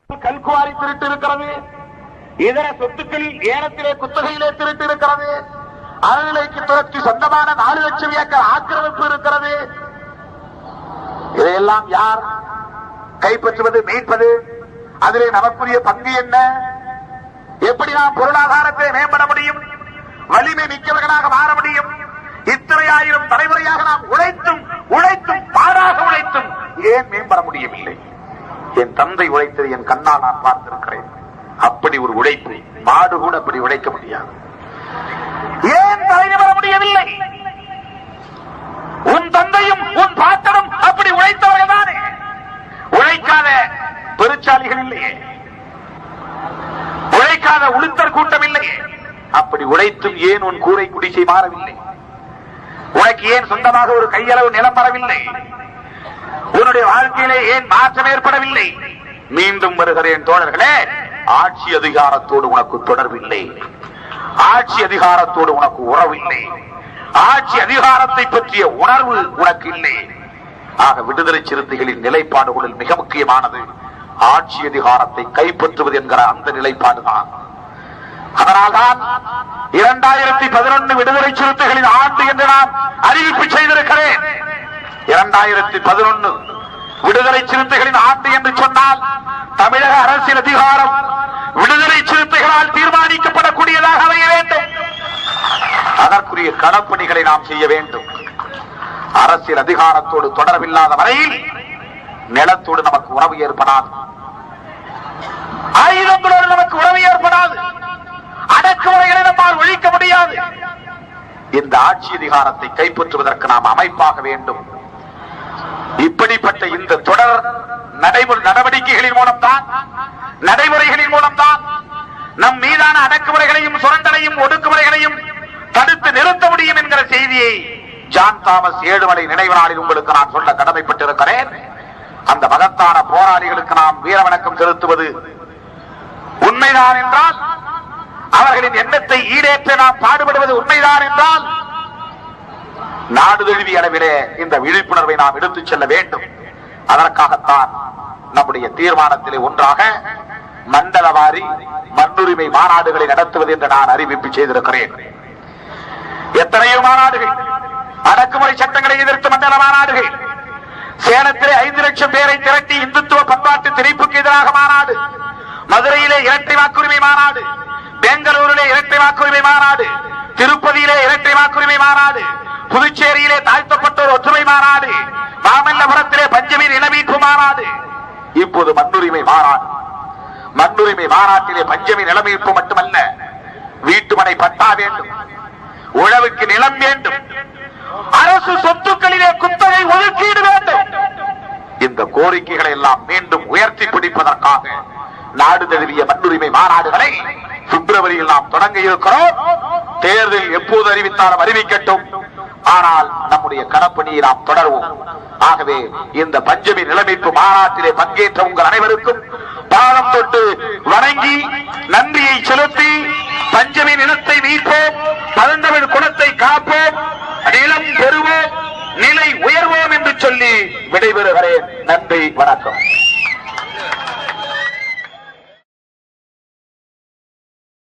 கல்குவாரி திருட்டு இருக்கிறது, இதர சொத்துக்கள் ஏலத்திலே குத்தகையிலே திருட்டு இருக்கிறது, அறநிலைக்கு துறைக்கு சொந்தமான 4 லட்சம் ஏக்கர் ஆக்கிரமிப்பு இருக்கிறது. இதையெல்லாம் யார் கைப்பற்றுவது, மீட்பது? அதிலே நமக்குரிய பங்கு என்ன? எப்படி நாம் பொருளாதாரத்தை மேம்பட முடியும், வலிமை மிக்கவர்களாக மாற முடியும்? இத்தனை ஆயிரம் தலைமுறையாக நாம் உழைத்தும் பாடாக உழைத்தும் ஏன் மேம்பட முடியவில்லை? என் தந்தை உழைத்தது என் கண்ணால் நான் பார்த்திருக்கிறேன். அப்படி ஒரு உழைப்பு மாடு கூட அப்படி உழைக்க முடியாது. ஏன் தலைமை வர முடியவில்லை? உன் தந்தையும் உன் பாட்டனும் அப்படி உழைத்தவர்கள் தானே. உழைக்காத பெருச்சாலிகள் இல்லையே, உழைக்காத உளுத்தர் கூட்டம் இல்லையே. அப்படி உழைத்தும் ஏன் உன் கூரை குடிசை மாறவில்லை? உனக்கு ஏன் சொந்தமாக ஒரு கையளவு நிலம் வரவில்லை? உன்னுடைய வாழ்க்கையிலே ஏன் மாற்றம் ஏற்படவில்லை? மீண்டும் வருகிறேன் தோழர்களே, ஆட்சி அதிகாரத்தோடு உனக்கு தொடர்பில்லை, ஆட்சி அதிகாரத்தோடு உனக்கு உறவில்லை, ஆட்சி அதிகாரத்தை பற்றிய உணர்வு உனக்கு இல்லை. ஆக விடுதலை சிறுத்தைகளின் நிலைப்பாடுகளில் மிக முக்கியமானது ஆட்சி அதிகாரத்தை கைப்பற்றுவது என்கிற அந்த நிலைப்பாடுதான். அதனால்தான் 2011 விடுதலை சிறுத்தைகளின் ஆண்டு என்று நான் அறிவிப்பு செய்திருக்கிறேன். 2011 விடுதலை சிறுத்தைகளின் ஆண்டு என்று சொன்னால் தமிழக அரசியல் அதிகாரம் விடுதலை சிறுத்தைகளால் தீர்மானிக்கப்படக்கூடியதாக அமைய வேண்டும். அதற்குரிய களப்பணிகளை நாம் செய்ய வேண்டும். அரசியல் அதிகாரத்தோடு தொடர்பில்லாத வரையில் நிலத்தோடு நமக்கு உறவு ஏற்படாது, ஆயுதங்களோடு நமக்கு உறவு ஏற்படாது, அடக்குமுறைகளை நம்மால் ஒழிக்க முடியாது. இந்த ஆட்சி அதிகாரத்தை கைப்பற்றுவதற்கு நாம் அமைப்பாக வேண்டும். இப்படிப்பட்ட இந்த தொடர் நடவடிக்கைகளின் மூலம்தான், நடைமுறைகளின் மூலம்தான் நம் மீதான அடக்குமுறைகளையும் சுரண்டலையும் ஒடுக்குமுறைகளையும் தடுத்து நிறுத்த முடியும் என்கிற செய்தியை ஜான் தாமஸ் ஏழுமலை நினைவு நாளில் உங்களுக்கு நான் சொல்ல கடமைப்பட்டிருக்கிறேன். அந்த மகத்தான போராளிகளுக்கு நாம் வீரவணக்கம் செலுத்துவது உண்மைதான் என்றால், அவர்களின் எண்ணத்தை ஈடேற்ற நாம் பாடுபடுவது உண்மைதான் என்றால், நாடு தழுவிய அளவிலே இந்த விழிப்புணர்வை நாம் எடுத்துச் செல்ல வேண்டும். அதற்காகத்தான் நம்முடைய தீர்மானத்திலே ஒன்றாக மண்டலவாரி மண்ணுரிமை மாநாடுகளை நடத்துவது என்று நான் அறிவிப்பு செய்திருக்கிறேன். எத்தனையோ மாநாடுகள், அடக்குமுறை சட்டங்களை எதிர்த்து மண்டல மாநாடுகள், சேலத்திலே 5 லட்சம் பேரை திரட்டி இந்துத்துவ பண்பாட்டு திணிப்புக்கு எதிராக மாநாடு, மதுரையிலே இரட்டை வாக்குரிமை மாநாடு, பெங்களூரிலே இரட்டை வாக்குரிமை மாநாடு, திருப்பதியிலே இரட்டை வாக்குரிமை மாநாடு, புதுச்சேரியிலே தாழ்த்தப்பட்டோர் ஒற்றுமை மாநாடு, மாமல்லபுரத்திலே பஞ்சமி நிலமீட்பு மாநாடு, இப்போது மண்ணுரிமை மாநாடு. மண்ணுரிமை மாநாட்டிலே பஞ்சமி நிலமீட்பு மட்டுமல்ல, வீட்டுமனை பட்டா வேண்டும், உழவுக்கு நிலம் வேண்டும், அரசு சொத்துக்களிலே குத்தகை ஒதுக்கீடு வேண்டும். இந்த கோரிக்கைகளை எல்லாம் மீண்டும் உயர்த்தி பிடிப்பதற்காக நாடு தழுவிய மண்ணுரிமை மாநாடுகளை பிப்ரவரியில் நாம் தொடங்க இருக்கிறோம். தேர்தல் எப்போது அறிவித்தாலும் அறிவிக்கட்டும், ஆனால் நம்முடைய களப்பணியை நாம் தொடர்வோம். ஆகவே இந்த பஞ்சமி நிலமீட்பு மாநாட்டிலே பங்கேற்ற உங்கள் அனைவருக்கும் பாதம் தொட்டு வணங்கி நன்றியை செலுத்தி, பஞ்சமி நிலத்தை மீட்போம், பழந்தமிழ் குலத்தை காப்போம், நிலம் பெறுவோம், நிலை உயர்வோம் என்று சொல்லி விடைபெறுகிறேன். நன்றி, வணக்கம்.